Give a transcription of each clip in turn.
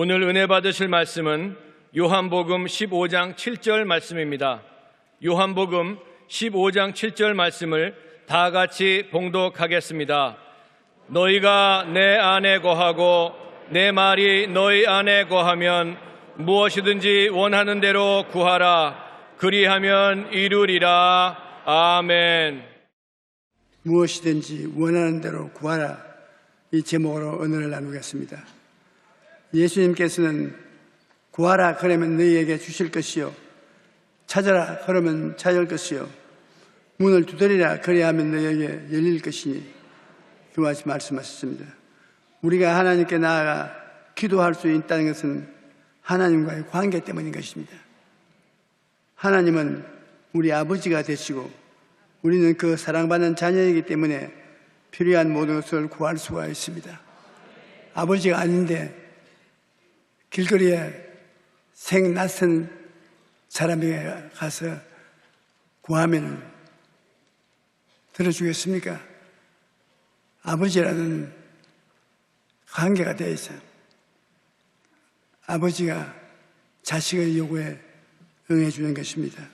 오늘 은혜 받으실 말씀은 요한복음 15장 7절 말씀입니다. 요한복음 15장 7절 말씀을 다 같이 봉독하겠습니다. 너희가 내 안에 거하고 내 말이 너희 안에 거하면 무엇이든지 원하는 대로 구하라. 그리하면 이루리라. 아멘. 무엇이든지 원하는 대로 구하라. 이 제목으로 언어를 나누겠습니다. 예수님께서는 구하라 그러면 너희에게 주실 것이요, 찾아라 그러면 찾을 것이요, 문을 두드리라 그리하면 너희에게 열릴 것이니 그와 같이 말씀하셨습니다. 우리가 하나님께 나아가 기도할 수 있다는 것은 하나님과의 관계 때문인 것입니다. 하나님은 우리 아버지가 되시고 우리는 그 사랑받는 자녀이기 때문에 필요한 모든 것을 구할 수가 있습니다. 아버지가 아닌데 길거리에 생낯선 사람에게 가서 구하면 들어주겠습니까? 아버지라는 관계가 되어 있어요. 아버지가 자식의 요구에 응해주는 것입니다.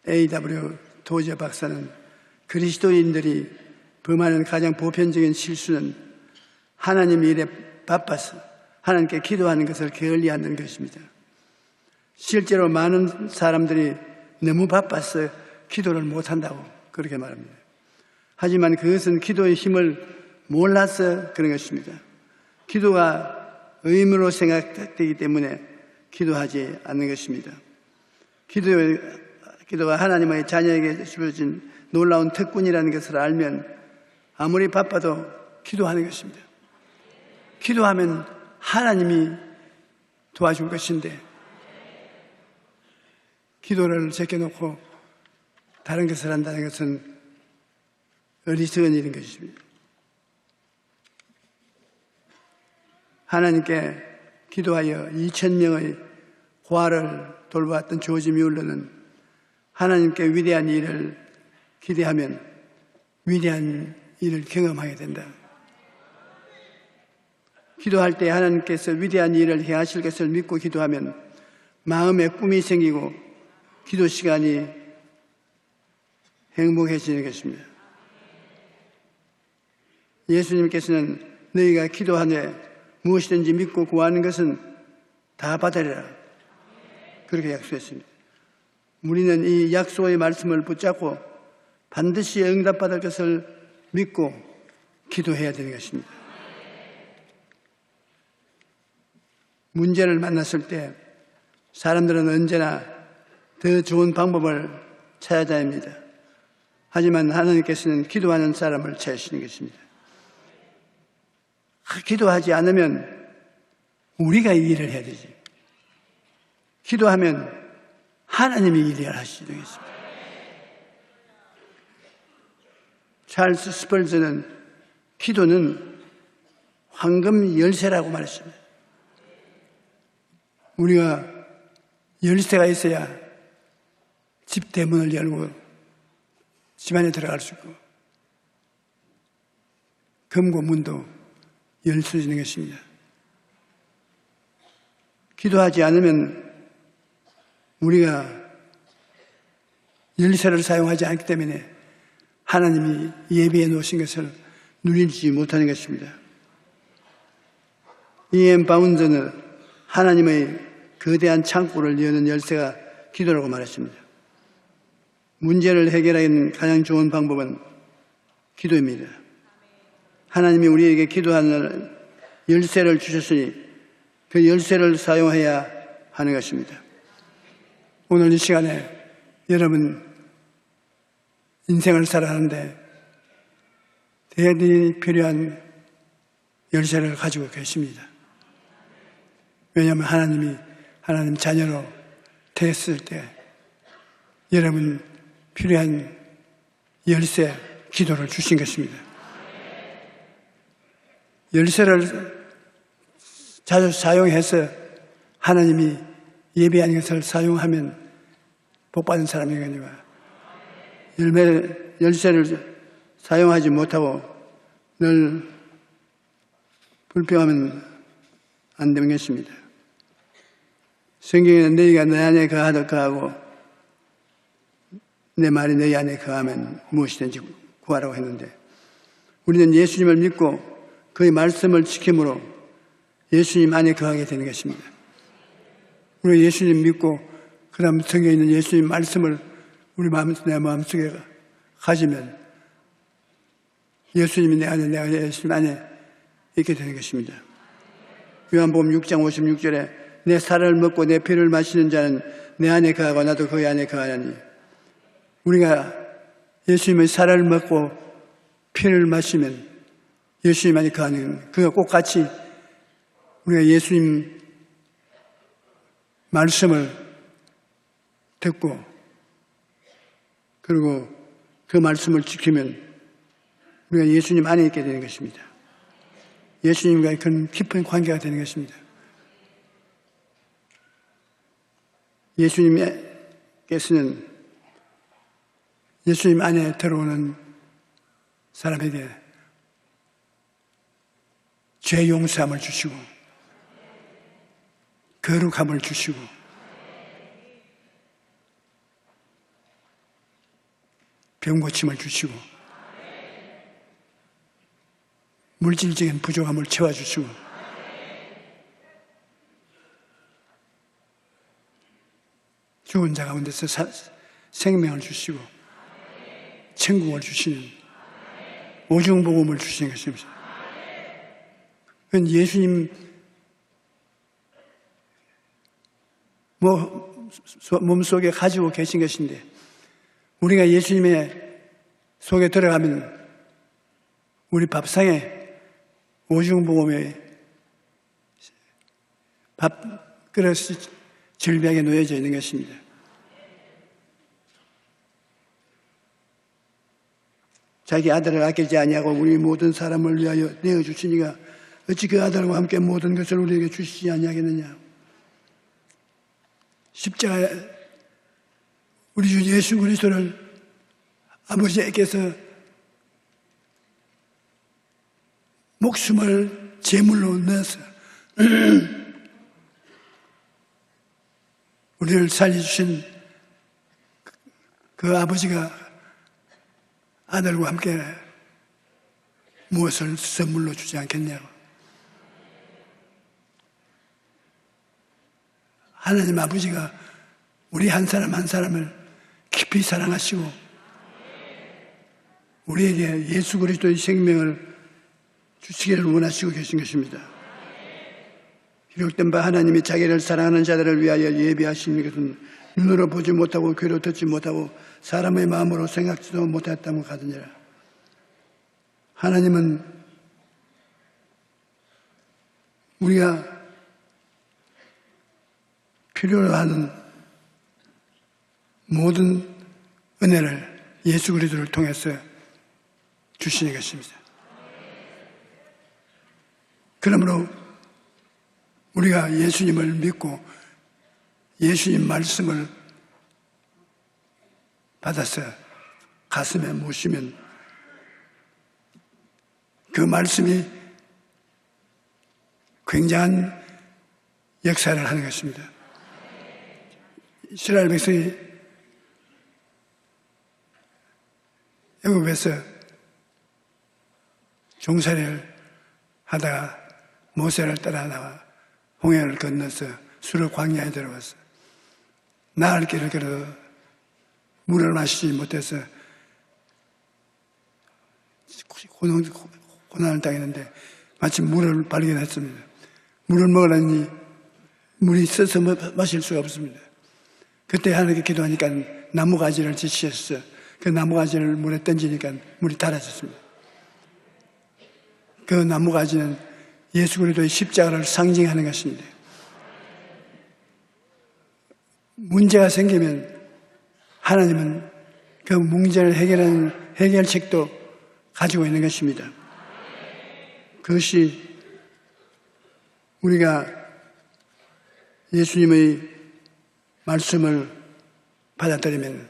A.W. 도저 박사는 그리스도인들이 범하는 가장 보편적인 실수는 하나님 일에 바빠서 하나님께 기도하는 것을 게을리하는 것입니다. 실제로 많은 사람들이 너무 바빠서 기도를 못한다고 그렇게 말합니다. 하지만 그것은 기도의 힘을 몰라서 그런 것입니다. 기도가 의무로 생각되기 때문에 기도하지 않는 것입니다. 기도가 하나님의 자녀에게 주어진 놀라운 특권이라는 것을 알면 아무리 바빠도 기도하는 것입니다. 기도하면 하나님이 도와줄 것인데 기도를 제껴놓고 다른 것을 한다는 것은 어리석은 일인 것입니다. 하나님께 기도하여 2,000명의 고아를 돌보았던 조지 뮬러는 하나님께 위대한 일을 기대하면 위대한 일을 경험하게 된다. 기도할 때 하나님께서 위대한 일을 행하실 것을 믿고 기도하면 마음에 꿈이 생기고 기도 시간이 행복해지는 것입니다. 예수님께서는 너희가 기도하되 무엇이든지 믿고 구하는 것은 다 받으리라 그렇게 약속했습니다. 우리는 이 약속의 말씀을 붙잡고 반드시 응답받을 것을 믿고 기도해야 되는 것입니다. 문제를 만났을 때 사람들은 언제나 더 좋은 방법을 찾아야 합니다. 하지만 하나님께서는 기도하는 사람을 찾으시는 것입니다. 기도하지 않으면 우리가 이 일을 해야 되지. 기도하면 하나님이 일을 하시는 것입니다. 찰스 스펄전은 기도는 황금 열쇠라고 말했습니다. 우리가 열쇠가 있어야 집 대문을 열고 집 안에 들어갈 수 있고 금고 문도 열 수 있는 것입니다. 기도하지 않으면 우리가 열쇠를 사용하지 않기 때문에 하나님이 예비해 놓으신 것을 누리지 못하는 것입니다. E.M. 바운드는 하나님의 거대한 창고를 여는 열쇠가 기도라고 말했습니다. 문제를 해결하기는 가장 좋은 방법은 기도입니다. 하나님이 우리에게 기도하는 열쇠를 주셨으니 그 열쇠를 사용해야 하는 것입니다. 오늘 이 시간에 여러분 인생을 살아가는데 대단히 필요한 열쇠를 가지고 계십니다. 왜냐하면 하나님이 하나님 자녀로 됐을 때 여러분 필요한 열쇠 기도를 주신 것입니다. 열쇠를 자주 사용해서 하나님이 예비한 것을 사용하면 복받은 사람이거니와 열쇠를 사용하지 못하고 늘 불평하면 안 되는 것입니다. 성경에는 너희가 내 안에 거하도 거하고 내 말이 너희 안에 거하면 무엇이든지 구하라고 했는데, 우리는 예수님을 믿고 그의 말씀을 지킴으로 예수님 안에 거하게 되는 것입니다. 우리가 예수님 믿고 그 다음 성경에 있는 예수님 말씀을 우리 내 마음속에 가지면 예수님이 내 안에, 내가 예수님 안에 있게 되는 것입니다. 요한복음 6장 56절에 내 살을 먹고 내 피를 마시는 자는 내 안에 거하고 나도 그의 안에 거하나니, 우리가 예수님의 살을 먹고 피를 마시면 예수님 안에 거하는, 그가 꼭 같이 우리가 예수님 말씀을 듣고 그리고 그 말씀을 지키면 우리가 예수님 안에 있게 되는 것입니다. 예수님과의 그런 깊은 관계가 되는 것입니다. 예수님께서는 예수님 안에 들어오는 사람에게 죄 용서함을 주시고 거룩함을 주시고 병 고침을 주시고 물질적인 부족함을 채워주시고 죽은 자 가운데서 생명을 주시고 천국을 주시는 오중복음을 주시는 것입니다. 그건 예수님 몸속에 가지고 계신 것인데, 우리가 예수님의 속에 들어가면 우리 밥상에 오중복음의 밥그릇이 절벽에 놓여져 있는 것입니다. 자기 아들을 아끼지 아니하고 우리 모든 사람을 위하여 내어주시니가 어찌 그 아들과 함께 모든 것을 우리에게 주시지 아니하겠느냐. 십자가에 우리 주 예수 그리스도를 아버지께서 목숨을 제물로 넣어서 우리를 살려주신 그 아버지가 아들과 함께 무엇을 선물로 주지 않겠냐고. 하나님 아버지가 우리 한 사람 한 사람을 깊이 사랑하시고 우리에게 예수 그리스도의 생명을 주시기를 원하시고 계신 것입니다. 기록된 바 하나님이 자기를 사랑하는 자들을 위하여 예비하신 것은 눈으로 보지 못하고 귀로 듣지 못하고 사람의 마음으로 생각지도 못했다고 하더니라. 하나님은 우리가 필요로 하는 모든 은혜를 예수 그리스도를 통해서 주시는 것입니다. 그러므로 우리가 예수님을 믿고 예수님 말씀을 받아서 가슴에 모시면 그 말씀이 굉장한 역사를 하는 것입니다. 이스라엘 백성이 애굽에서 종살이를 하다가 모세를 따라 나와 홍해를 건너서 수르 광야에 들어와서 나을 길을 걸어 물을 마시지 못해서 고난을 당했는데 마침 물을 발견했습니다. 물을 먹으려니 물이 써서 마실 수가 없습니다. 그때 하나님께 기도하니까 나무가지를 지시했어. 그 나무가지를 물에 던지니까 물이 달아졌습니다. 그 나무가지는 예수 그리스도의 십자가를 상징하는 것입니다. 문제가 생기면 하나님은 그 문제를 해결하는 해결책도 가지고 있는 것입니다. 그것이 우리가 예수님의 말씀을 받아들이면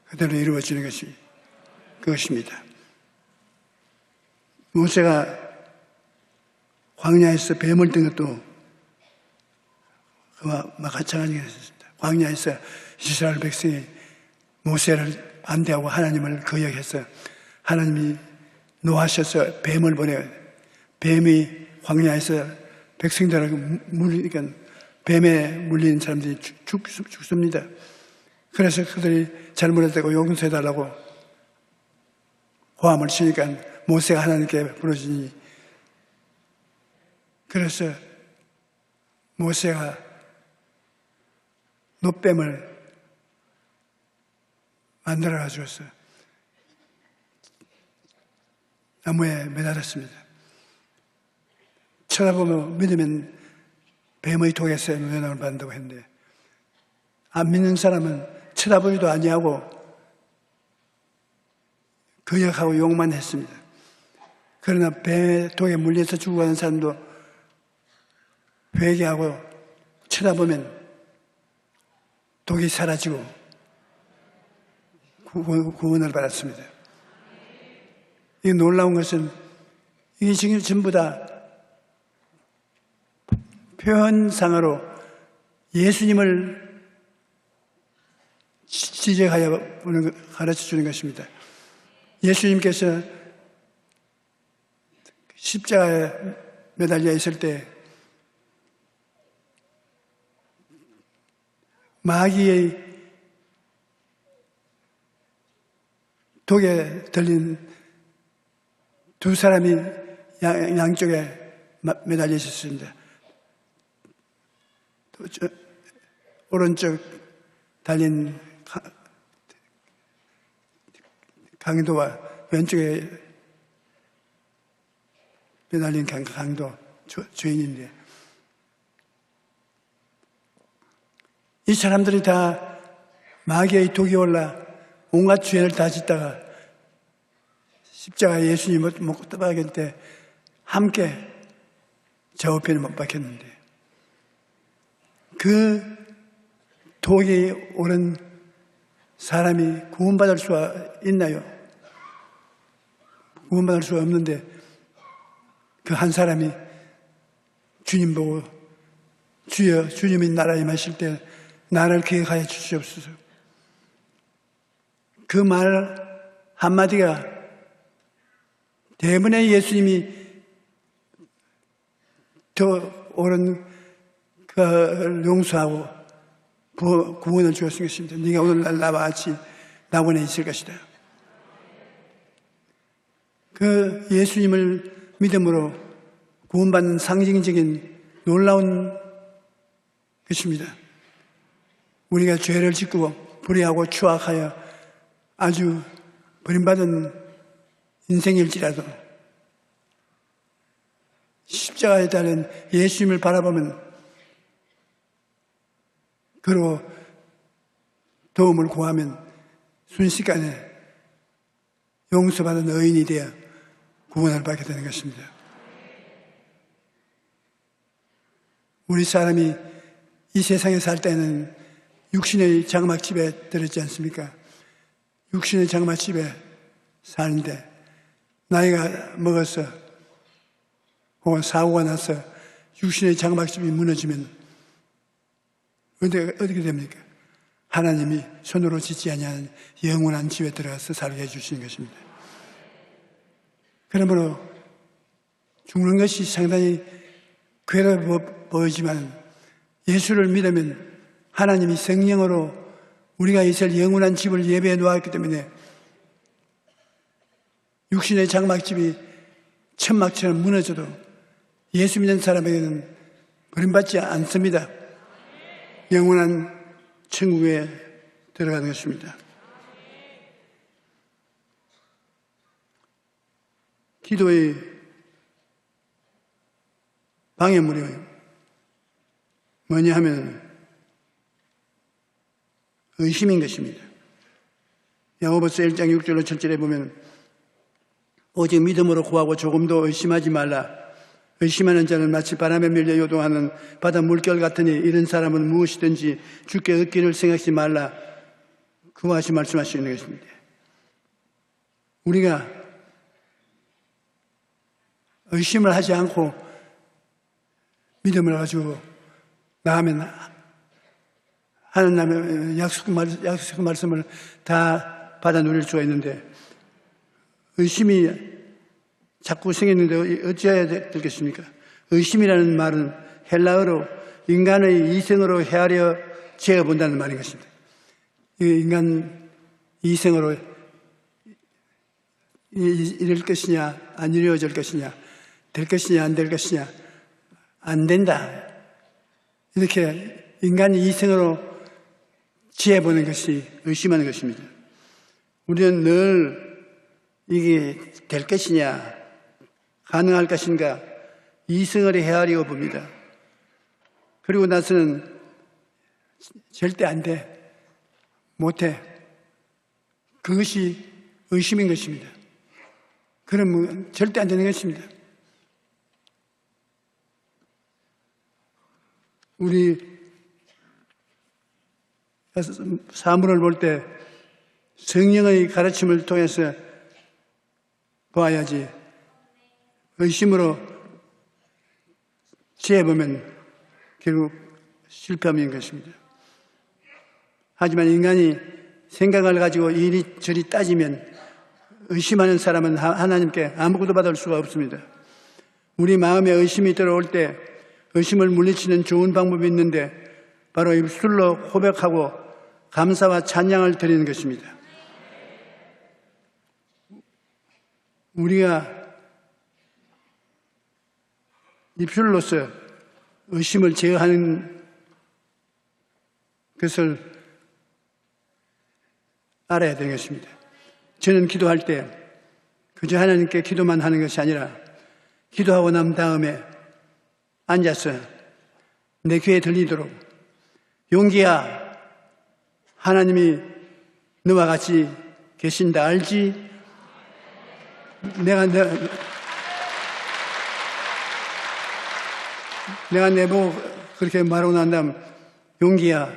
그대로 이루어지는 것이 그것입니다. 모세가 광야에서 뱀을 든 것도 그와 마찬가지가 있었습니다. 광야에서 이스라엘 백성이 모세를 반대하고 하나님을 거역해서 하나님이 노하셔서 뱀을 보내요. 뱀이 광야에서 백성들에게 물리니까 뱀에 물리는 사람들이 죽습니다. 그래서 그들이 잘못했다고 용서해달라고 고함을 치니까 모세가 하나님께 부르짖으니, 그래서 모세가 놋뱀을 만들어가지고 나무에 매달았습니다. 쳐다보면 믿으면 뱀의 독에서 면역을 받는다고 했는데, 안 믿는 사람은 쳐다보기도 아니하고 거역하고 욕만 했습니다. 그러나 뱀의 독에 물려서 죽어가는 사람도 회개하고 쳐다보면 독이 사라지고 구원을 받았습니다. 이 놀라운 것은 이게 지금 전부 다 표현상으로 예수님을 지적하여 가르쳐 주는 것입니다. 예수님께서 십자가에 매달려 있을 때 마귀의 독에 들린 두 사람이 양쪽에 매달려 있었습니다. 오른쪽 달린 강도와 왼쪽에 매달린 강도, 죄인인데, 이 사람들이 다 마귀의 독이 올라 온갖 죄를 다 짓다가 십자가에 예수님 못 박을 때 함께 저우편에 못 박혔는데, 그 독이 오른 사람이 구원받을 수가 있나요? 구원받을 수가 없는데, 그 한 사람이 주님 보고 주여, 주님이 나라에 임하실 때 나를 기억하여 주시옵소서. 그 말 한마디가 때문에 예수님이 더 옳은 그를 용서하고 구원을 주었을 것입니다. 네가 오늘날 나와 같이 낙원에 있을 것이다. 그 예수님을 믿음으로 구원받는 상징적인 놀라운 것입니다. 우리가 죄를 짓고 불의하고 추악하여 아주 버림받은 인생일지라도 십자가에 달린 예수님을 바라보면 그로 도움을 구하면 순식간에 용서받은 의인이 되어 구원을 받게 되는 것입니다. 우리 사람이 이 세상에 살 때는 육신의 장막집에 들었지 않습니까? 육신의 장막집에 사는데 나이가 먹어서 혹은 사고가 나서 육신의 장막집이 무너지면 어떻게 됩니까? 하나님이 손으로 짓지 아니하는 영원한 집에 들어가서 살게 해주시는 것입니다. 그러므로 죽는 것이 상당히 괴로워 보이지만 예수를 믿으면 하나님이 성령으로 우리가 있을 영원한 집을 예배해 놓았기 때문에 육신의 장막집이 천막처럼 무너져도 예수 믿는 사람에게는 버림받지 않습니다. 영원한 천국에 들어가는 것입니다. 기도의 방해물이 뭐냐 하면 의심인 것입니다. 야고보서 1장 6절로 7절에 보면 오직 믿음으로 구하고 조금도 의심하지 말라. 의심하는 자는 마치 바람에 밀려 요동하는 바다 물결 같으니 이런 사람은 무엇이든지 주께 얻기를 생각하지 말라. 그와 같이 말씀하시는 것입니다. 우리가 의심을 하지 않고 믿음을 가지고 나가면 하나님의 약속 말씀을 다 받아 누릴 수가 있는데, 의심이 자꾸 생겼는데 어찌해야 될 것입니까? 의심이라는 말은 헬라어로 인간의 이성으로 헤아려 재어본다는 말인 것입니다. 인간 이성으로 이럴 것이냐, 안 이루어질 것이냐, 될 것이냐, 안 될 것이냐, 안 된다. 이렇게 인간이 이성으로 지혜보는 것이 의심하는 것입니다. 우리는 늘 이게 될 것이냐, 가능할 것인가, 이성을 헤아리고 봅니다. 그리고 나서는 절대 안 돼, 못해. 그것이 의심인 것입니다. 그러면 절대 안 되는 것입니다. 우리 사물을 볼 때 성령의 가르침을 통해서 봐야지, 의심으로 지혜보면 결국 실패함인 것입니다. 하지만 인간이 생각을 가지고 이리저리 따지면 의심하는 사람은 하나님께 아무것도 받을 수가 없습니다. 우리 마음에 의심이 들어올 때 의심을 물리치는 좋은 방법이 있는데, 바로 입술로 고백하고 감사와 찬양을 드리는 것입니다. 우리가 입술로서 의심을 제어하는 것을 알아야 되는 것입니다. 저는 기도할 때 그저 하나님께 기도만 하는 것이 아니라, 기도하고 난 다음에 앉아서 내 귀에 들리도록, 용기야, 하나님이 너와 같이 계신다 알지? 내가 내보고 그렇게 말하고 난 다음, 용기야,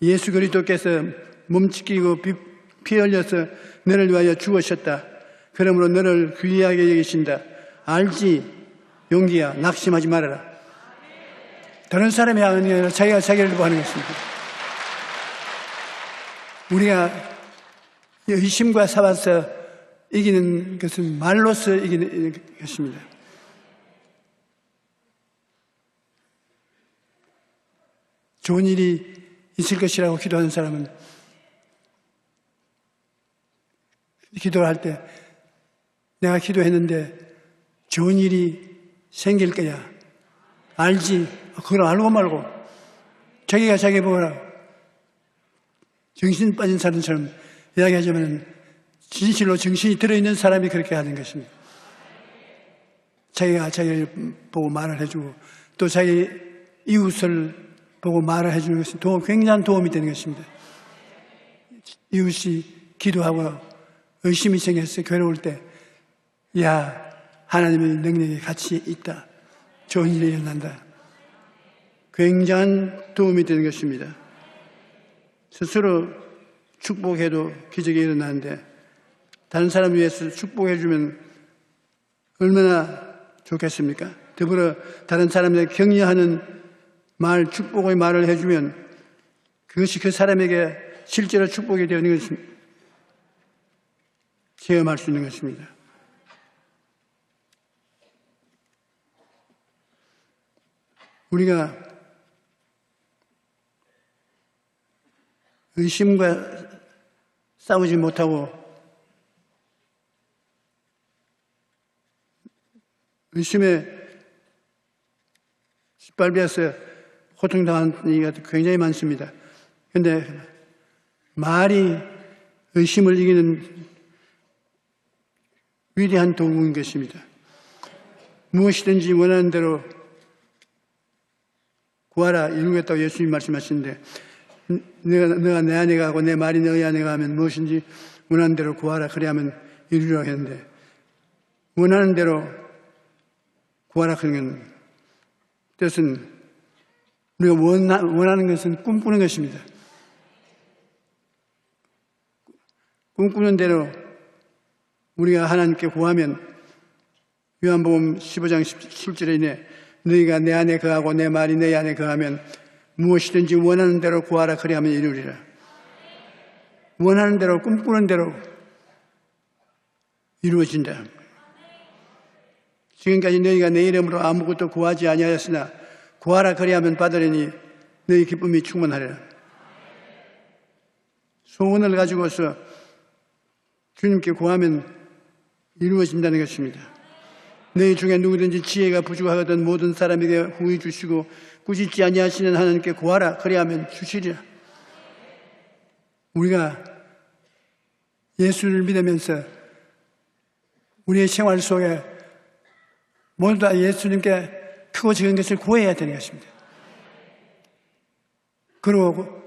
예수 그리스도께서 몸찢기고 피 흘려서 너를 위하여 죽으셨다. 그러므로 너를 귀하게 여기신다. 알지? 용기야, 낙심하지 말아라. 다른 사람이 하는 게 아니라 자기가 자기를 보는 것입니다. 우리가 의심과 싸워서 이기는 것은 말로서 이기는 것입니다. 좋은 일이 있을 것이라고 기도하는 사람은 기도를 할 때, 내가 기도했는데 좋은 일이 생길 거야 알지? 그걸 알고 말고 자기가 자기 보라, 정신 빠진 사람처럼 이야기하자면 진실로 정신이 들어있는 사람이 그렇게 하는 것입니다. 자기가 자기를 보고 말을 해주고 또 자기 이웃을 보고 말을 해주는 것이 굉장한 도움이 되는 것입니다. 이웃이 기도하고 의심이 생겨서 괴로울 때, 야, 하나님의 능력이 같이 있다, 좋은 일이 일어난다, 굉장한 도움이 되는 것입니다. 스스로 축복해도 기적이 일어나는데, 다른 사람 위해서 축복해주면 얼마나 좋겠습니까? 더불어 다른 사람에게 격려하는 말, 축복의 말을 해주면 그것이 그 사람에게 실제로 축복이 되는 것입니다. 체험할 수 있는 것입니다. 우리가 의심과 싸우지 못하고 의심에 짓밟혀서 고통당하는 얘기가 굉장히 많습니다. 그런데 말이 의심을 이기는 위대한 도구인 것입니다. 무엇이든지 원하는 대로 구하라 이루겠다고 예수님이 말씀하시는데, 너가 내 안에 가고 내 말이 너희 안에 가면 무엇인지 원하는 대로 구하라 그래야만 이루려고 했는데, 원하는 대로 구하라 그러는 뜻은 우리가 원하는 것은 꿈꾸는 것입니다. 꿈꾸는 대로 우리가 하나님께 구하면, 요한복음 15장 17절에 너희가 내 안에 거하고 내 말이 내 안에 거하면 무엇이든지 원하는 대로 구하라 그리하면 이루리라. 원하는 대로 꿈꾸는 대로 이루어진다. 지금까지 너희가 내 이름으로 아무것도 구하지 아니하였으나 구하라 그리하면 받으리니 너희 기쁨이 충만하리라. 소원을 가지고서 주님께 구하면 이루어진다는 것입니다. 너희 중에 누구든지 지혜가 부족하거든 모든 사람에게 후히 주시고 꾸짖지 아니하시는 하나님께 구하라 그리하면 주시리라. 우리가 예수를 믿으면서 우리의 생활 속에 모두 다 예수님께 크고 작은 것을 구해야 되는 것입니다. 그리고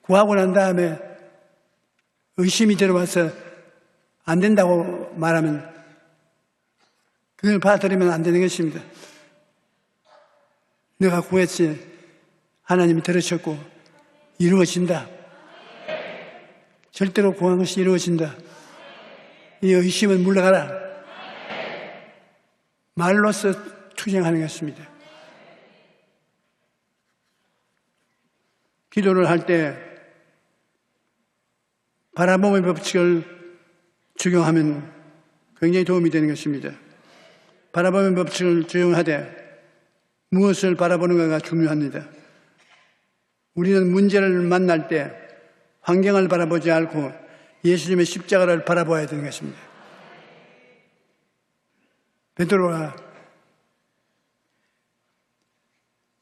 구하고 난 다음에 의심이 들어와서 안 된다고 말하면 그걸 받아들이면 안 되는 것입니다. 내가 구했지 하나님이 들으셨고 이루어진다. 절대로 구한 것이 이루어진다. 이 의심은 물러가라. 말로써 투쟁하는 것입니다. 기도를 할 때 바라봄의 법칙을 적용하면 굉장히 도움이 되는 것입니다. 바라봄의 법칙을 적용하되 무엇을 바라보는가가 중요합니다. 우리는 문제를 만날 때 환경을 바라보지 않고 예수님의 십자가를 바라봐야 되는 것입니다. 베드로가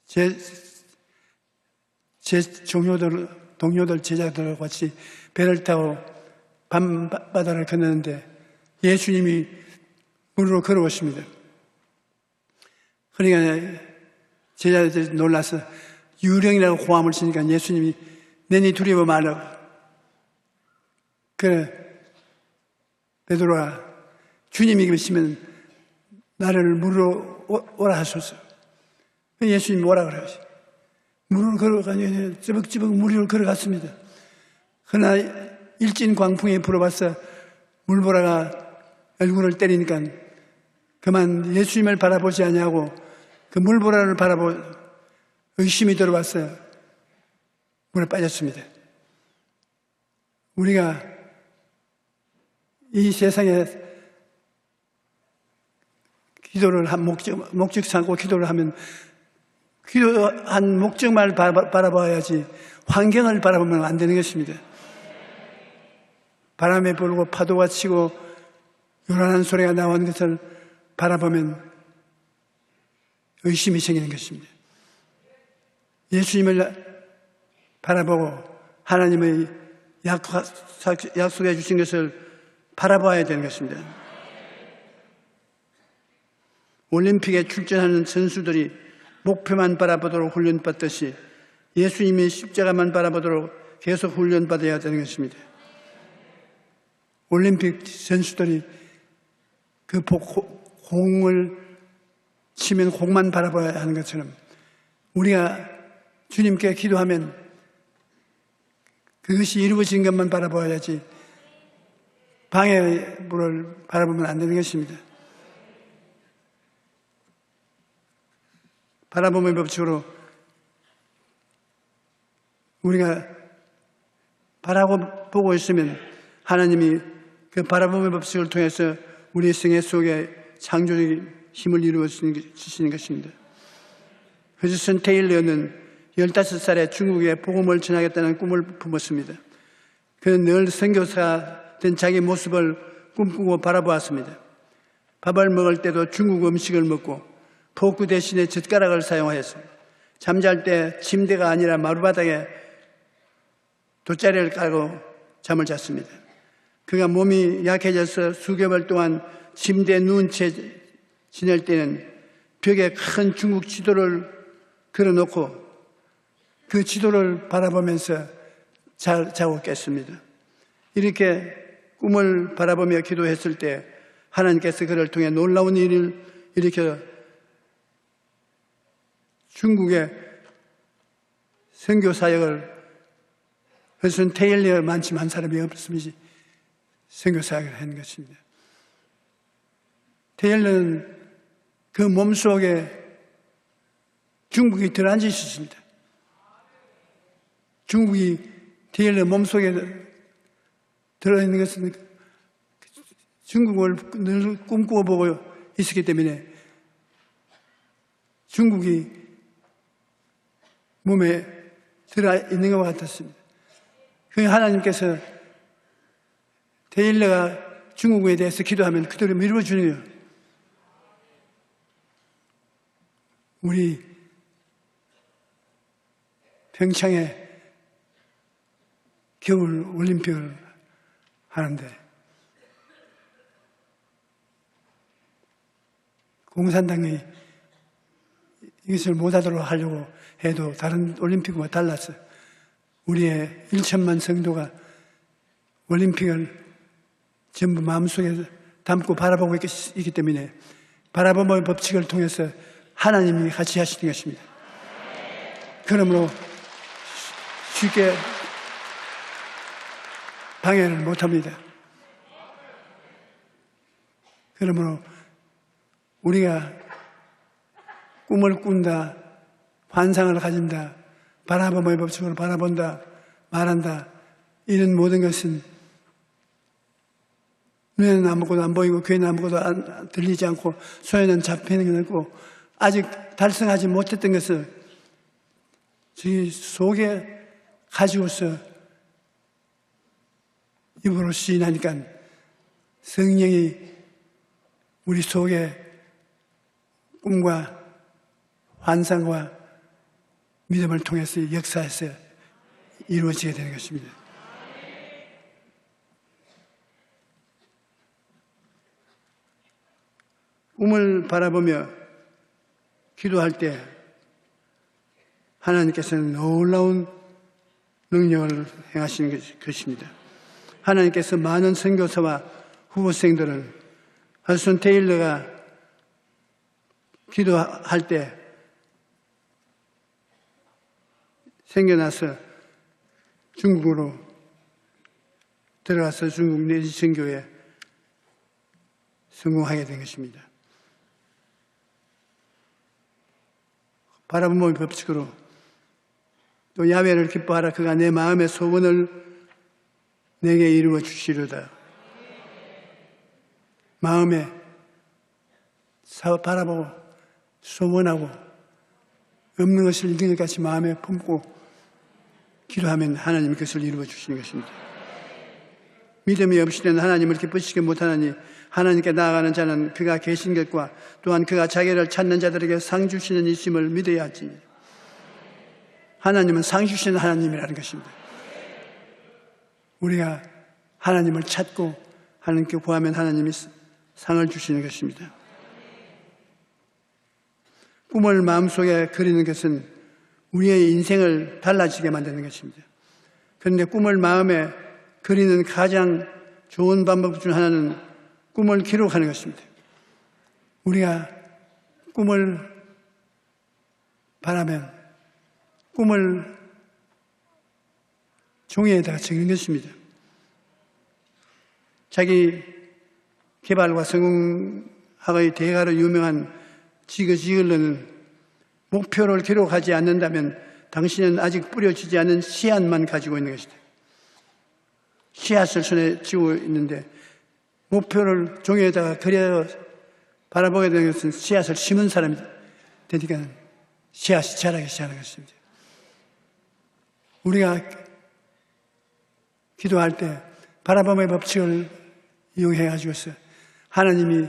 제 동료들, 제자들과 같이 배를 타고 밤바다를 건너는데 예수님이 물으로 걸어오십니다. 그러니까 제자들이 놀라서 유령이라고 호함을 치니까 예수님이 너희 두려워 말라. 그래, 베드로가 주님이 계시면 나를 물으로 오라 하소서. 예수님이 오라 그러시. 물을 걸어가니 찌벅찌벅 물을 걸어갔습니다. 그러나 일진 광풍이 불어와서 물보라가 얼굴을 때리니까 그만 예수님을 바라보지 아니하고 그 물보라를 의심이 들어와서 물에 빠졌습니다. 우리가 이 세상에 기도를 한 목적 삼고 기도를 하면 기도한 목적만 바라봐야지 환경을 바라보면 안 되는 것입니다. 바람에 불고 파도가 치고 요란한 소리가 나오는 것을 바라보면 의심이 생기는 것입니다. 예수님을 바라보고 하나님의 약속해 주신 것을 바라봐야 되는 것입니다. 올림픽에 출전하는 선수들이 목표만 바라보도록 훈련받듯이 예수님의 십자가만 바라보도록 계속 훈련받아야 되는 것입니다. 올림픽 선수들이 그 공을 치면 공만 바라봐야 하는 것처럼 우리가 주님께 기도하면 그것이 이루어진 것만 바라봐야지 방해의 물을 바라보면 안 되는 것입니다. 바라봄의 법칙으로 우리가 바라보고 있으면 하나님이 그 바라봄의 법칙을 통해서 우리 생애 속에 창조적인 힘을 이루어 주시는 것입니다. 허즈슨 테일러는 15살에 중국에 복음을 전하겠다는 꿈을 품었습니다. 그는 늘 선교사가 된 자기 모습을 꿈꾸고 바라보았습니다. 밥을 먹을 때도 중국 음식을 먹고 포크 대신에 젓가락을 사용하였습니다. 잠잘 때 침대가 아니라 마루바닥에 돗자리를 깔고 잠을 잤습니다. 그가 몸이 약해져서 수개월 동안 침대에 누운 채 지낼 때는 벽에 큰 중국 지도를 걸어놓고 그 지도를 바라보면서 자고 깼습니다. 이렇게 꿈을 바라보며 기도했을 때 하나님께서 그를 통해 놀라운 일을 일으켜 중국의 선교 사역을 그것은 테일러만큼 한 사람이 없으면서 선교 사역을 하는 것입니다. 테일러는 그 몸속에 중국이 들어앉아 있었습니다. 중국이 테일러 몸속에 들어있는 것은 중국을 늘 꿈꿔보고 있었기 때문에 중국이 몸에 들어있는 것 같았습니다. 그 하나님께서 테일러가 중국에 대해서 기도하면 그대로 이루어주는 거예요. 우리 평창에 겨울 올림픽을 하는데 공산당이 이것을 못하도록 하려고 해도 다른 올림픽과 달라서 우리의 1천만 성도가 올림픽을 전부 마음속에 담고 바라보고 있기 때문에 바라봄의 법칙을 통해서 하나님이 같이 하시는 것입니다. 그러므로 쉽게 방해를 못합니다. 그러므로 우리가 꿈을 꾼다, 환상을 가진다, 바라봄의 법칙으로 바라본다, 말한다, 이런 모든 것은 눈에는 아무것도 안 보이고 귀에는 아무것도 들리지 않고 손에는 잡히는 게 없고 아직 달성하지 못했던 것을 저희 속에 가지고서 입으로 시인하니까 성령이 우리 속에 꿈과 환상과 믿음을 통해서 역사해서 이루어지게 되는 것입니다. 꿈을 바라보며 기도할 때 하나님께서는 놀라운 능력을 행하시는 것입니다. 하나님께서 많은 선교사와 후보생들을 하드슨 테일러가 기도할 때 생겨나서 중국으로 들어가서 중국 내지 선교에 성공하게 된 것입니다. 바라봄의 법칙으로 또 야훼를 기뻐하라. 그가 내 마음의 소원을 내게 이루어 주시려다. 마음에 바라보고 소원하고 없는 것을 있는 것 같이 마음에 품고 기도하면 하나님이 그것을 이루어 주시는 것입니다. 믿음이 없이 는 하나님을 기쁘시게 못하나니 하나님께 나아가는 자는 그가 계신 것과 또한 그가 자기를 찾는 자들에게 상 주시는 이심을 믿어야 하지. 하나님은 상 주시는 하나님이라는 것입니다. 우리가 하나님을 찾고 하나님께 구하면 하나님이 상을 주시는 것입니다. 꿈을 마음속에 그리는 것은 우리의 인생을 달라지게 만드는 것입니다. 그런데 꿈을 마음에 그리는 가장 좋은 방법 중 하나는 꿈을 기록하는 것입니다. 우리가 꿈을 바라면 꿈을 종이에다가 적는 것입니다. 자기 개발과 성공학의 대가로 유명한 지그지글러는 목표를 기록하지 않는다면 당신은 아직 뿌려지지 않은 씨앗만 가지고 있는 것이다. 씨앗을 손에 쥐고 있는데 목표를 종이에다가 그려 바라보게 되는 것은 씨앗을 심은 사람이 되니까 씨앗이 자라기 시작하는 것입니다. 우리가 기도할 때 바라봄의 법칙을 이용해 가지고서 하나님이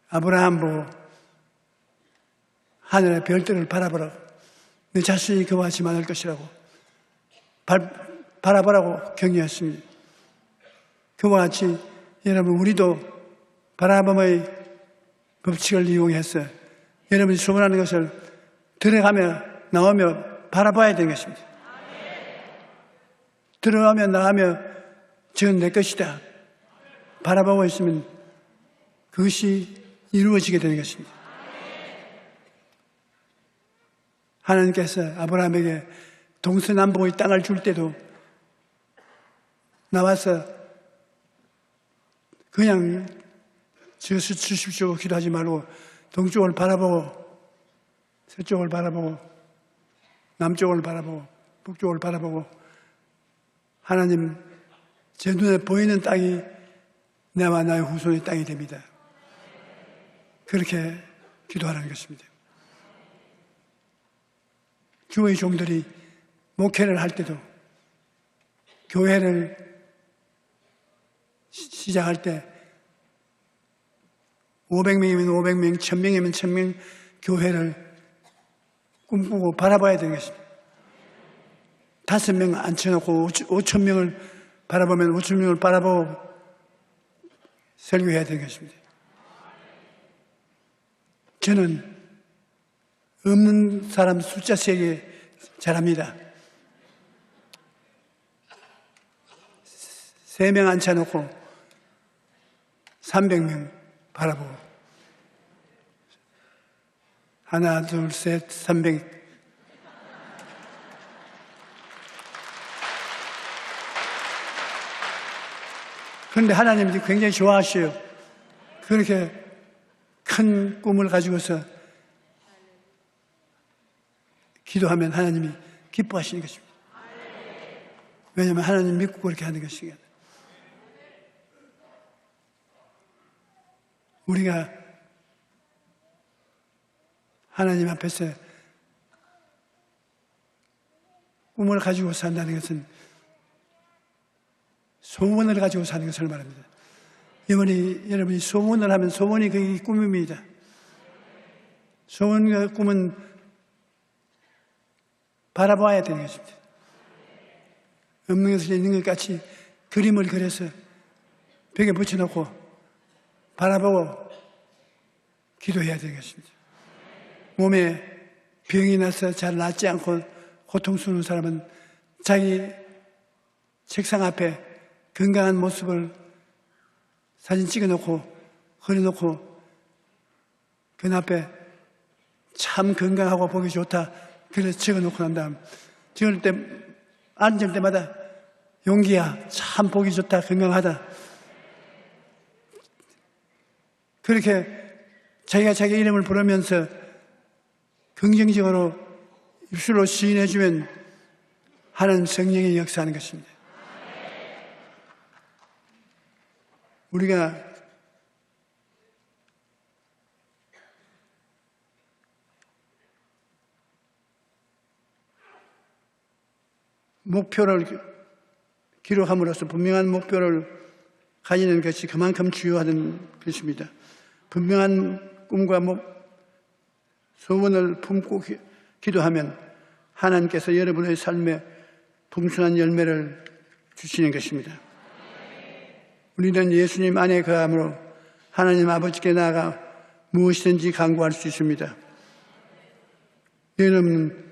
아브라함 보고 하늘의 별들을 바라보라고, 내 자신이 그와 같이 많을 것이라고 바라보라고 격려했습니다. 그와 같이 여러분 우리도 바라봄의 법칙을 이용해서 여러분이 소원하는 것을 들어가며 나오며 바라봐야 되는 것입니다. 들어가며 나가며 저건 내 것이다 바라보고 있으면 그것이 이루어지게 되는 것입니다. 하나님께서 아브라함에게 동서남북의 땅을 줄 때도 나와서 그냥 저것을 주십시오 기도하지 말고 동쪽을 바라보고 서쪽을 바라보고 남쪽을 바라보고 북쪽을 바라보고 하나님 제 눈에 보이는 땅이 나와 나의 후손의 땅이 됩니다. 그렇게 기도하라는 것입니다. 교회 종들이 목회를 할 때도 교회를 시작할 때 500명이면 500명, 1000명이면 1000명 교회를 꿈꾸고 바라봐야 되는 것입니다. 5명 앉혀놓고 5,000명을 바라보면 5,000명을 바라보고 설교해야 되는 것입니다. 저는 없는 사람 숫자 세기 잘합니다. 3명 앉혀놓고 300명 바라보고 하나, 둘, 셋, 300. 그런데 하나님이 굉장히 좋아하셔요. 그렇게 큰 꿈을 가지고서 기도하면 하나님이 기뻐하시는 것입니다. 왜냐하면 하나님 믿고 그렇게 하는 것이니까. 우리가 하나님 앞에서 꿈을 가지고 산다는 것은 소원을 가지고 사는 것을 말합니다. 여러분이 소원을 하면 소원이 그게 꿈입니다. 소원과 꿈은 바라봐야 되는 것입니다. 없는 것을 있는 것 같이 그림을 그려서 벽에 붙여놓고 바라보고 기도해야 되는 것입니다. 몸에 병이 나서 잘 낫지 않고 고통스러운 사람은 자기 책상 앞에 건강한 모습을 사진 찍어놓고 그려놓고 그 앞에 참 건강하고 보기 좋다 그래서 적어놓고 난 다음 찍을 때 앉을 때마다 용기야 참 보기 좋다 건강하다 그렇게 자기가 자기 이름을 부르면서 긍정적으로 입술로 시인해주면 하나님 성령이 역사하는 것입니다. 우리가 목표를 기록함으로써 분명한 목표를 가지는 것이 그만큼 중요하다는 것입니다. 분명한 꿈과 소원을 품고 기도하면 하나님께서 여러분의 삶에 풍성한 열매를 주시는 것입니다. 우리는 예수님 안에 거함으로 하나님 아버지께 나아가 무엇이든지 간구할 수 있습니다. 여러분,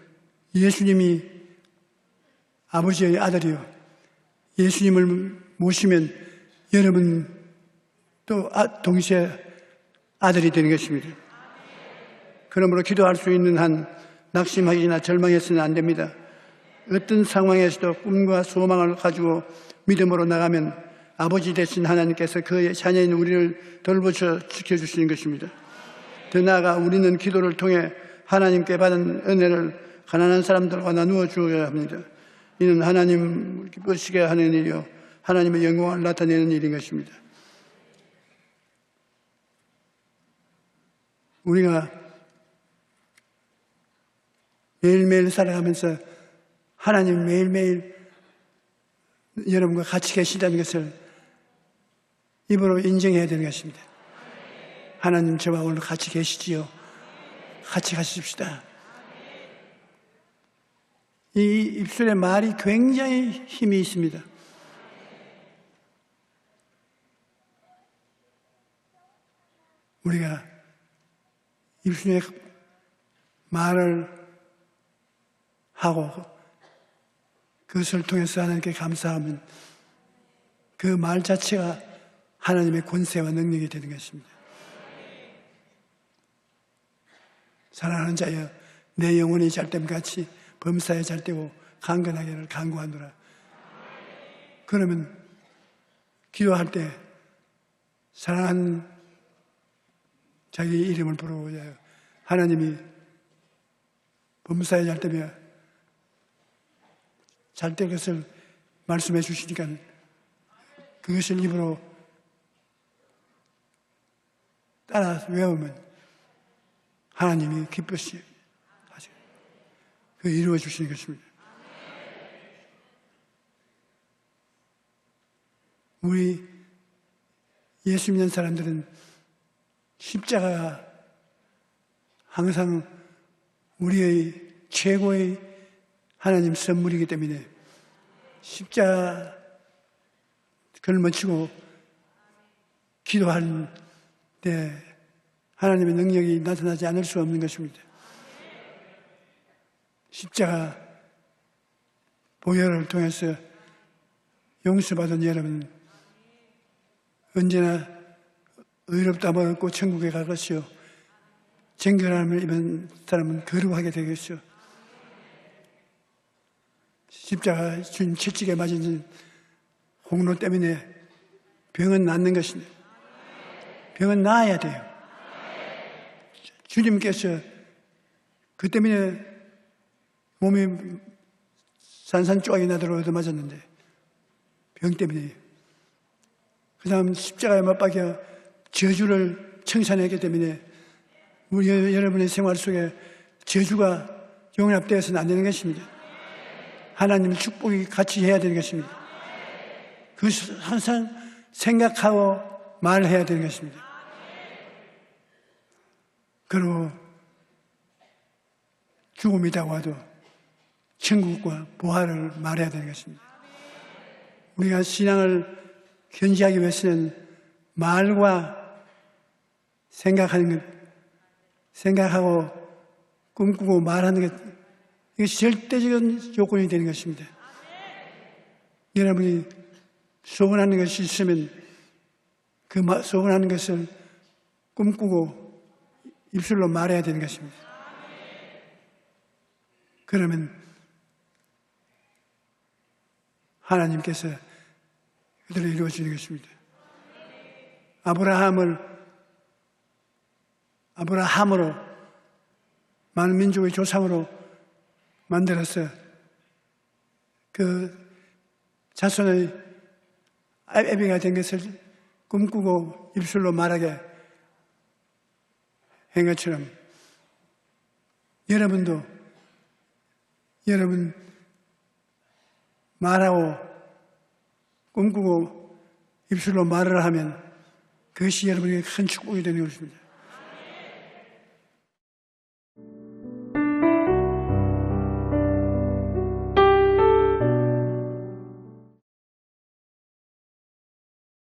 예수님이 아버지의 아들이요. 예수님을 모시면 여러분 또 동시에 아들이 되는 것입니다. 그러므로 기도할 수 있는 한 낙심하기나 절망해서는 안 됩니다. 어떤 상황에서도 꿈과 소망을 가지고 믿음으로 나가면 아버지 되신 하나님께서 그의 자녀인 우리를 돌보셔 지켜주시는 것입니다. 더 나아가 우리는 기도를 통해 하나님께 받은 은혜를 가난한 사람들과 나누어 주어야 합니다. 이는 하나님을 기쁘시게 하는 일이요 하나님의 영광을 나타내는 일인 것입니다. 우리가 매일매일 살아가면서 하나님 매일매일 여러분과 같이 계시다는 것을 입으로 인정해야 되는 것입니다. 하나님 저와 오늘 같이 계시지요. 같이 가십시다. 이 입술의 말이 굉장히 힘이 있습니다. 우리가 입술의 말을 하고 그것을 통해서 하나님께 감사하면 그 말 자체가 하나님의 권세와 능력이 되는 것입니다. 사랑하는 자여 내 영혼이 잘됨같이 범사에 잘되고 강건하기를 간구하노라. 그러면 기도할 때 사랑하는 자기 이름을 부르고자 해요. 하나님이 범사에 잘 될 것을 말씀해 주시니까 그것을 입으로 따라 외우면 하나님이 기쁘시 하죠. 그 이루어 주시는 것입니다. 우리 예수 믿는 사람들은 십자가가 항상 우리의 최고의 하나님 선물이기 때문에 십자가를 멈추고 기도할 때 하나님의 능력이 나타나지 않을 수 없는 것입니다. 십자가 보혈을 통해서 용서받은 여러분 언제나 의롭다함을 얻고 천국에 갈 것이요 정결함을 입은 사람은 거룩하게 되겠죠. 십자가 주님 채찍에 맞은 홍로 때문에 병은 낫는 것입니다. 병은 나아야 돼요. 주님께서 그 때문에 몸이 산산조각이 나도록 얻어맞았는데 병 때문에 그 다음 십자가에 못 박혀 저주를 청산했기 때문에 우리 여러분의 생활 속에 저주가 용납되어서는 안 되는 것입니다. 하나님의 축복이 같이 해야 되는 것입니다. 그것을 항상 생각하고 말해야 되는 것입니다. 그리고 죽음이 다가와도 천국과 부활을 말해야 되는 것입니다. 우리가 신앙을 견지하기 위해서는 말과 생각하는 것, 생각하고 꿈꾸고 말하는 것, 이것이 절대적인 요건이 되는 것입니다. 여러분이 소원하는 것이 있으면 그 소원하는 것을 꿈꾸고 입술로 말해야 되는 것입니다. 그러면 하나님께서 그들을 이루어주는 것입니다. 아브라함으로 많은 민족의 조상으로 만들어서 그 자손의 애비가 된 것을 꿈꾸고 입술로 말하게 한 것처럼 여러분 말하고 꿈꾸고 입술로 말을 하면 그것이 여러분에게 큰 축복이 되는 것입니다.